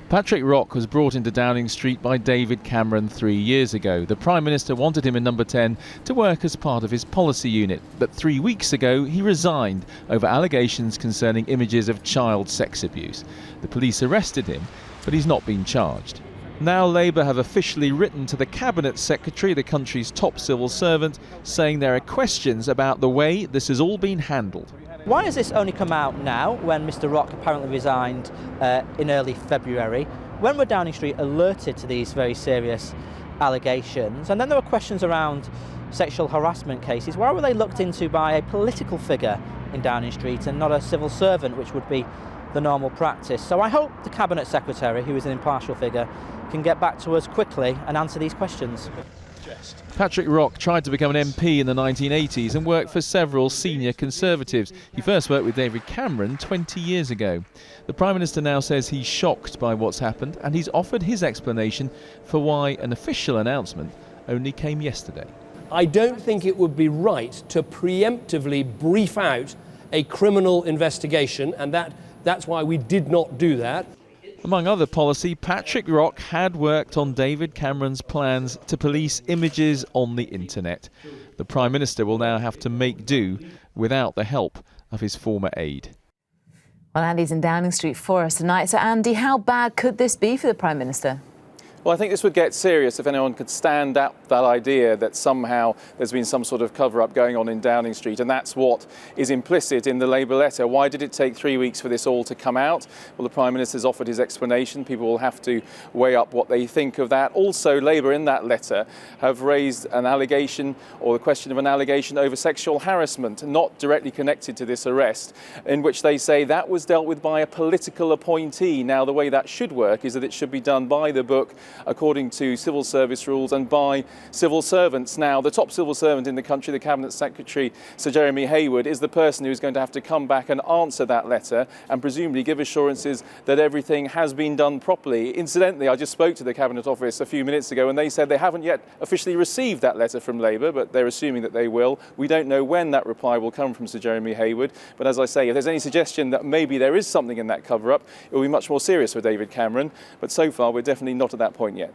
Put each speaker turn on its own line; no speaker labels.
Patrick Rock was brought into Downing Street by David Cameron 3 years ago. The Prime Minister wanted him in Number 10 to work as part of his policy unit, but 3 weeks ago he resigned over allegations concerning images of child sex abuse. The police arrested him, but he's not been charged. Now Labour have officially written to the Cabinet Secretary, the country's top civil servant, saying there are questions about the way this has all been handled.
Why has this only come out now, when Mr Rock apparently resigned in early February? When were Downing Street alerted to these very serious allegations? And then there were questions around sexual harassment cases. Why were they looked into by a political figure in Downing Street and not a civil servant, which would be the normal practice? So I hope the Cabinet Secretary, who is an impartial figure, can get back to us quickly and answer these questions.
Patrick Rock tried to become an MP in the 1980s and worked for several senior Conservatives. He first worked with David Cameron 20 years ago. The Prime Minister now says he's shocked by what's happened, and he's offered his explanation for why an official announcement only came yesterday.
I don't think it would be right to preemptively brief out a criminal investigation, and that's why we did not do that.
Among other policy, Patrick Rock had worked on David Cameron's plans to police images on the internet. The Prime Minister will now have to make do without the help of his former aide.
Well, Andy's in Downing Street for us tonight. So, Andy, how bad could this be for the Prime Minister?
Well, I think this would get serious if anyone could stand up that idea that somehow there's been some sort of cover-up going on in Downing Street, and that's what is implicit in the Labour letter. Why did it take 3 weeks for this all to come out? Well, the Prime Minister's offered his explanation. People will have to weigh up what they think of that. Also, Labour in that letter have raised an allegation, or the question of an allegation over sexual harassment, not directly connected to this arrest, in which they say that was dealt with by a political appointee. Now, the way that should work is that it should be done by the book, according to civil service rules, and by civil servants. Now, the top civil servant in the country, the Cabinet Secretary, Sir Jeremy Hayward, is the person who's going to have to come back and answer that letter and presumably give assurances that everything has been done properly. Incidentally, I just spoke to the Cabinet Office a few minutes ago and they said they haven't yet officially received that letter from Labour, but they're assuming that they will. We don't know when that reply will come from Sir Jeremy Hayward, but as I say, if there's any suggestion that maybe there is something in that cover-up, it will be much more serious for David Cameron, but so far we're definitely not at that point yet.